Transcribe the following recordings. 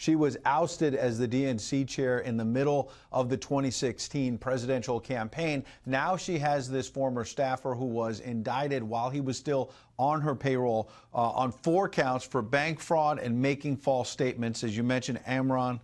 She was ousted as the DNC chair in the middle of the 2016 presidential campaign. Now she has this former staffer who was indicted while he was still on her payroll on 4 counts for bank fraud and making false statements. As you mentioned, Imran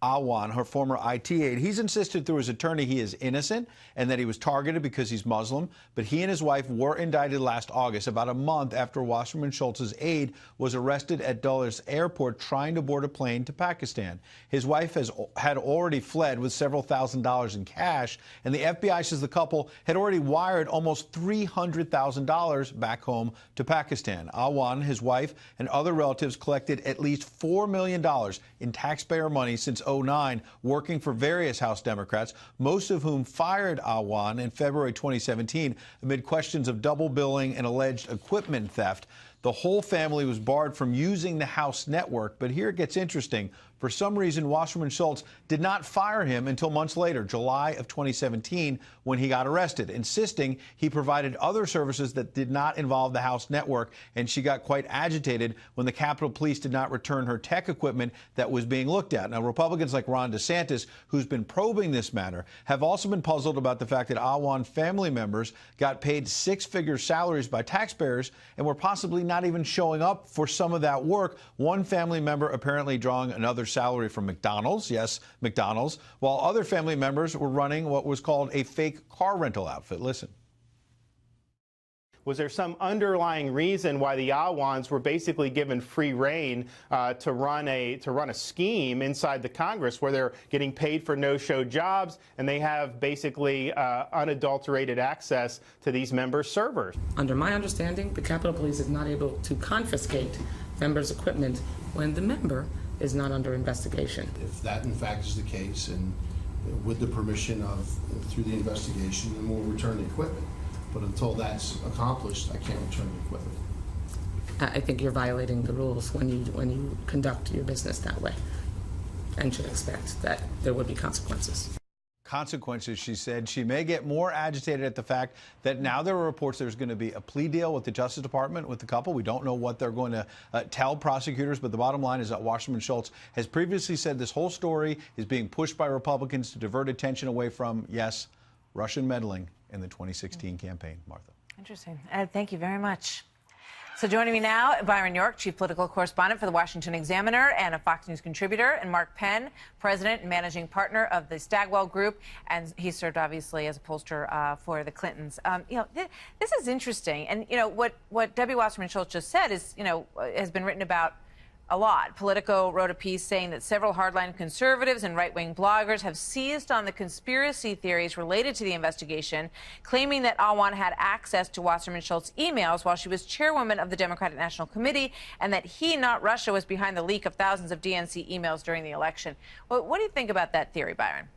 Awan, her former IT aide, he's insisted through his attorney he is innocent and that he was targeted because he's Muslim. But he and his wife were indicted last August, about a month after Wasserman Schultz's aide was arrested at Dulles Airport trying to board a plane to Pakistan. His wife had already fled with several $1,000s in cash, and the FBI says the couple had already wired almost $300,000 back home to Pakistan. Awan, his wife, and other relatives collected at least $4 million in taxpayer money since 2009, working for various House Democrats, most of whom fired Awan in February 2017 amid questions of double billing and alleged equipment theft. The whole family was barred from using the House network. But here it gets interesting. For some reason, Wasserman Schultz did not fire him until months later, July of 2017, when he got arrested, insisting he provided other services that did not involve the House network. And she got quite agitated when the Capitol Police did not return her tech equipment that was being looked at. Now, Republicans like Ron DeSantis, who's been probing this matter, have also been puzzled about the fact that Awan family members got paid 6-figure salaries by taxpayers and were possibly not even showing up for some of that work. One family member apparently drawing another salary from McDonald's, yes, McDonald's, while other family members were running what was called a fake car rental outfit. Listen. Was there some underlying reason why the Awans were basically given free rein to run a scheme inside the Congress where they're getting paid for no-show jobs and they have basically unadulterated access to these members' servers? Under my understanding, the Capitol Police is not able to confiscate members' equipment when the member is not under investigation. If that in fact is the case, and with the permission of through the investigation, then we'll return the equipment. But until that's accomplished, I can't return the equipment. I think you're violating the rules when you conduct your business that way, and should expect that there would be consequences. Consequences, she said. She may get more agitated at the fact that now there are reports there's going to be a plea deal with the Justice Department with the couple. We don't know what they're going to tell prosecutors, but the bottom line is that Wasserman Schultz has previously said this whole story is being pushed by Republicans to divert attention away from, yes, Russian meddling in the 2016 campaign. Martha. Interesting. Ed, thank you very much. So joining me now, Byron York, chief political correspondent for the Washington Examiner and a Fox News contributor, and Mark Penn, president and managing partner of the Stagwell Group, and he served obviously as a pollster for the Clintons. This is interesting, and what Debbie Wasserman Schultz just said is has been written about a lot. Politico wrote a piece saying that several hardline conservatives and right-wing bloggers have seized on the conspiracy theories related to the investigation, claiming that Awan had access to Wasserman Schultz's emails while she was chairwoman of the Democratic National Committee, and that he, not Russia, was behind the leak of thousands of DNC emails during the election. What do you think about that theory, Byron?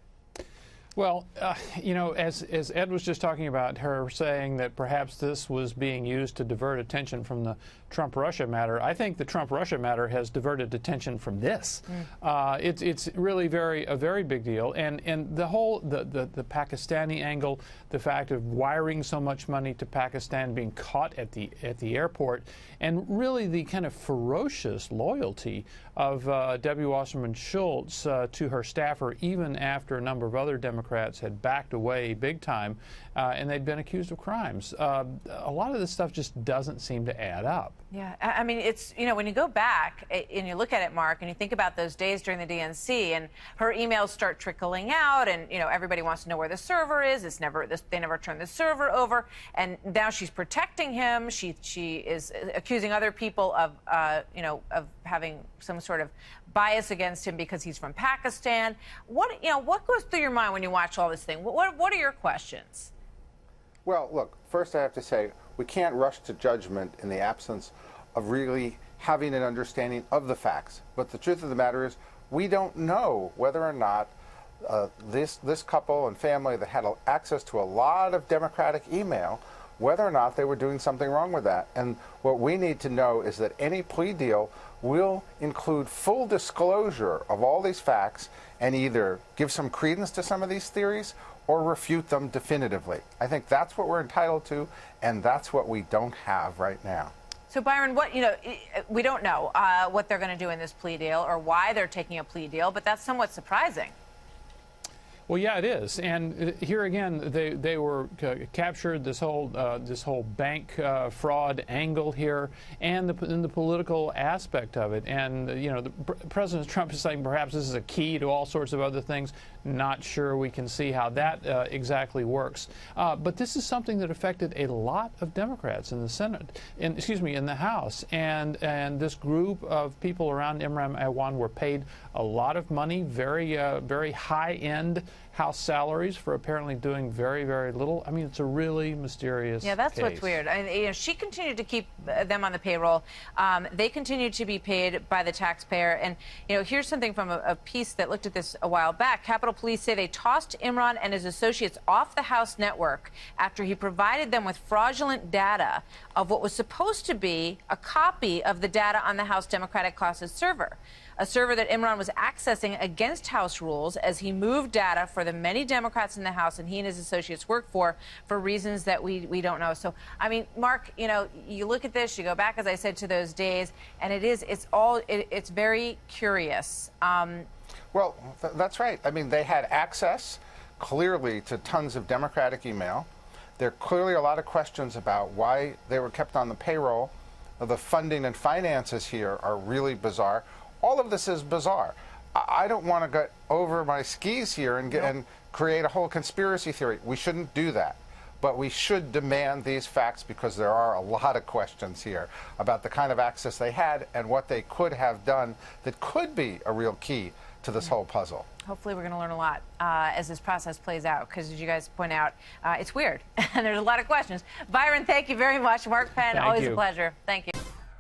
Well, as Ed was just talking about, her saying that perhaps this was being used to divert attention from the Trump-Russia matter, I think the Trump-Russia matter has diverted attention from this. It's really a very big deal, and the whole the Pakistani angle, the fact of wiring so much money to Pakistan, being caught at the airport, and really the kind of ferocious loyalty of Debbie Wasserman Schultz to her staffer, even after a number of other Democrats had backed away big time and they'd been accused of crimes. A lot of this stuff just doesn't seem to add up. Yeah, I mean, it's, when you go back and you look at it, Mark, and you think about those days during the DNC, and her emails start trickling out, and, everybody wants to know where the server is. They never turn the server over, and now she's protecting him. She is accusing other people of, of having some sort of bias against him because he's from Pakistan. What goes through your mind when you watch all this thing? What are your questions? Well, look, first I have to say, we can't rush to judgment in the absence of really having an understanding of the facts. But the truth of the matter is, we don't know whether or not this couple and family that had access to a lot of Democratic email, whether or not they were doing something wrong with that. And what we need to know is that any plea deal will include full disclosure of all these facts and either give some credence to some of these theories or refute them definitively. I think that's what we're entitled to, and that's what we don't have right now. So, Byron, we don't know what they're going to do in this plea deal or why they're taking a plea deal, but that's somewhat surprising. Well, yeah, it is, and here again, they were captured this whole bank fraud angle here, and the political aspect of it. And President Trump is saying perhaps this is a key to all sorts of other things. Not sure we can see how that exactly works. But this is something that affected a lot of Democrats in the Senate, in the House, and this group of people around Imran Awan were paid a lot of money, very high-end House salaries for apparently doing very, very little. I mean, it's a really mysterious Yeah, that's case. What's weird. I mean, she continued to keep them on the payroll. They continued to be paid by the taxpayer. And, here's something from a piece that looked at this a while back. Capitol Police say they tossed Imran and his associates off the House network after he provided them with fraudulent data of what was supposed to be a copy of the data on the House Democratic Caucus server. A server that Imran was accessing against House rules as he moved data for the many Democrats in the House and he and his associates worked for reasons that we don't know. So, I mean, Mark, you look at this, you go back, as I said, to those days, and it's very curious. Well, that's right. I mean, they had access, clearly, to tons of Democratic email. There are clearly a lot of questions about why they were kept on the payroll. The funding and finances here are really bizarre. All of this is bizarre. I don't want to get over my skis here and create a whole conspiracy theory. We shouldn't do that. But we should demand these facts because there are a lot of questions here about the kind of access they had and what they could have done that could be a real key to this whole puzzle. Hopefully we're going to learn a lot as this process plays out, because as you guys point out, it's weird and there's a lot of questions. Byron, thank you very much. Mark Penn, always a pleasure. Thank you.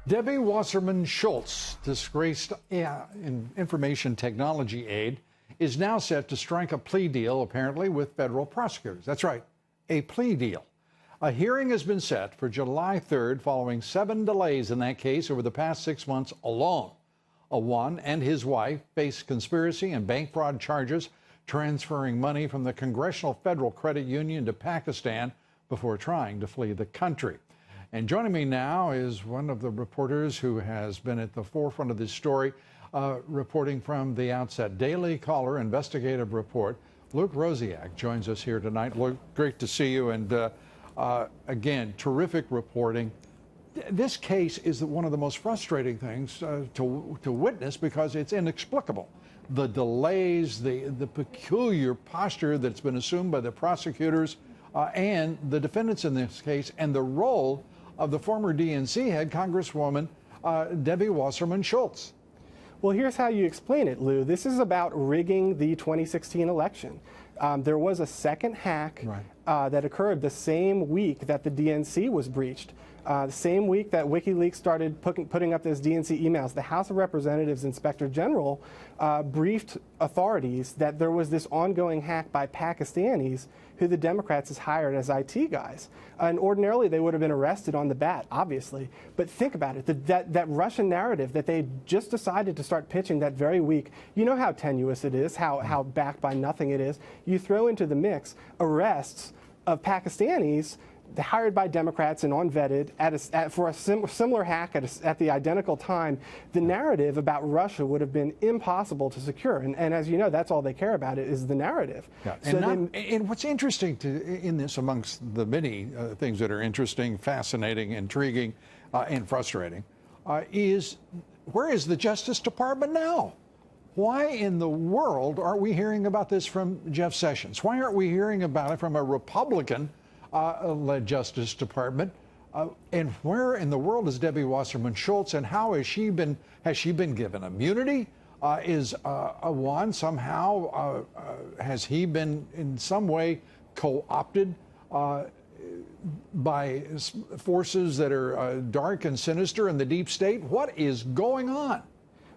Debbie Wasserman Schultz, disgraced information technology aide, is now set to strike a plea deal, apparently, with federal prosecutors. That's right, a plea deal. A hearing has been set for July 3rd following 7 delays in that case over the past 6 months alone. Awan and his wife face conspiracy and bank fraud charges, transferring money from the Congressional Federal Credit Union to Pakistan before trying to flee the country. And joining me now is one of the reporters who has been at the forefront of this story, reporting from the outset. Daily Caller investigative report. Luke Rosiak joins us here tonight. Luke, great to see you. And again, terrific reporting. This case is one of the most frustrating things to witness because it's inexplicable. The delays, the peculiar posture that's been assumed by the prosecutors and the defendants in this case, and the role of the former DNC head, Congresswoman Debbie Wasserman Schultz. Well, here's how you explain it, Lou. This is about rigging the 2016 election. There was a second hack that occurred the same week that the DNC was breached. The same week that WikiLeaks started putting up those DNC emails, the House of Representatives Inspector General briefed authorities that there was this ongoing hack by Pakistanis who the Democrats has hired as IT guys. And ordinarily they would have been arrested on the bat, obviously. But think about it, that Russian narrative that they just decided to start pitching that very week, you know how tenuous it is, how backed by nothing it is. You throw into the mix arrests of Pakistanis hired by Democrats and unvetted for a similar hack at the identical time. The narrative about Russia would have been impossible to secure. And as you know, that's all they care about is the narrative. Yeah. So and what's interesting in this, amongst the many things that are interesting, fascinating, intriguing, and frustrating, is where is the Justice Department now? Why in the world aren't we hearing about this from Jeff Sessions? Why aren't we hearing about it from a Republican led Justice Department? And where in the world is Debbie Wasserman Schultz, and how has she been given immunity? Is Awan somehow, has he been in some way co-opted by forces that are dark and sinister in the deep state? What is going on?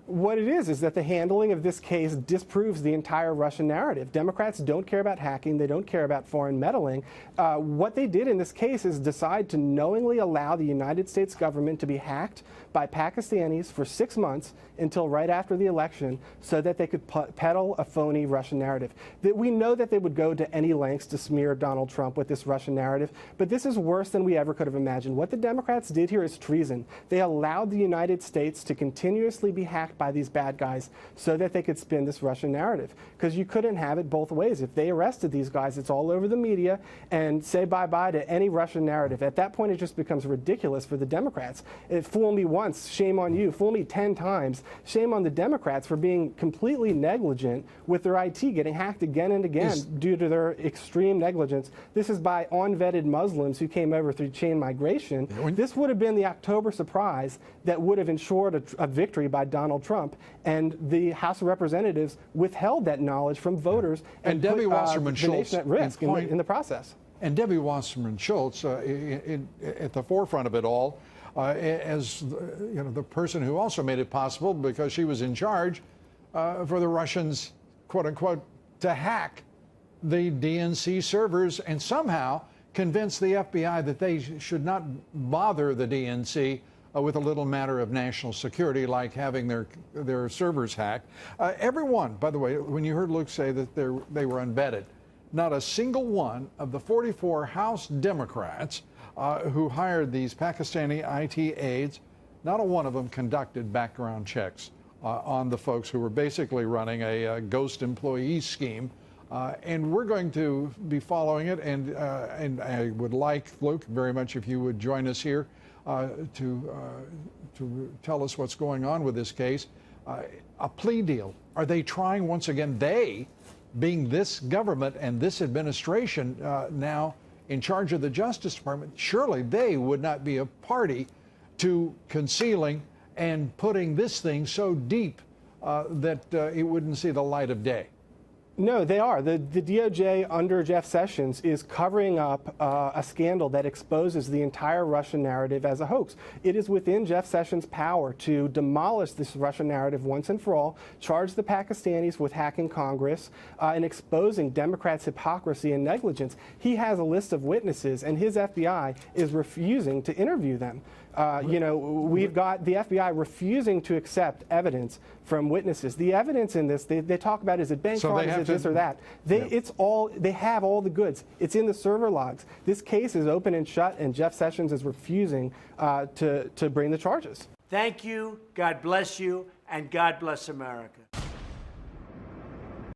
What it is that the handling of this case disproves the entire Russian narrative. Democrats don't care about hacking. They don't care about foreign meddling. What they did in this case is decide to knowingly allow the United States government to be hacked by Pakistanis for 6 months until right after the election so that they could peddle a phony Russian narrative. That we know that they would go to any lengths to smear Donald Trump with this Russian narrative, but this is worse than we ever could have imagined. What the Democrats did here is treason. They allowed the United States to continuously be hacked by these bad guys so that they could spin this Russian narrative, because you couldn't have it both ways. If they arrested these guys, it's all over the media, and say bye-bye to any Russian narrative. At that point, it just becomes ridiculous for the Democrats. Fool me once, shame on you. Fool me 10 times, shame on the Democrats for being completely negligent with their IT getting hacked again and again due to their extreme negligence. This is by unvetted Muslims who came over through chain migration. This would have been the October surprise that would have ensured a victory by Donald Trump, and the House of Representatives withheld that knowledge from voters and Debbie put Wasserman the Schultz nation at risk in the process. And Debbie Wasserman Schultz, at the forefront of it all, as the person who also made it possible because she was in charge for the Russians, quote unquote, to hack the DNC servers and somehow convince the FBI that they should not bother the DNC with a little matter of national security like having their servers hacked. Everyone, by the way, when you heard Luke say that they were unvetted, not a single one of the 44 House Democrats who hired these Pakistani IT aides, not a one of them conducted background checks on the folks who were basically running a ghost employee scheme. And we're going to be following it, and I would like, Luke, very much if you would join us here to tell us what's going on with this case. A plea deal. Are they trying once again, they being this government and this administration now in charge of the Justice Department, surely they would not be a party to concealing and putting this thing so deep that it wouldn't see the light of day. No, they are. The DOJ under Jeff Sessions is covering up a scandal that exposes the entire Russian narrative as a hoax. It is within Jeff Sessions' power to demolish this Russian narrative once and for all, charge the Pakistanis with hacking Congress, and exposing Democrats' hypocrisy and negligence. He has a list of witnesses, and his FBI is refusing to interview them. We've got the FBI refusing to accept evidence from witnesses. The evidence in this, they talk about, is it bank fraud, is it this or that? They have all the goods. It's in the server logs. This case is open and shut, and Jeff Sessions is refusing to bring the charges. Thank you, God bless you, and God bless America.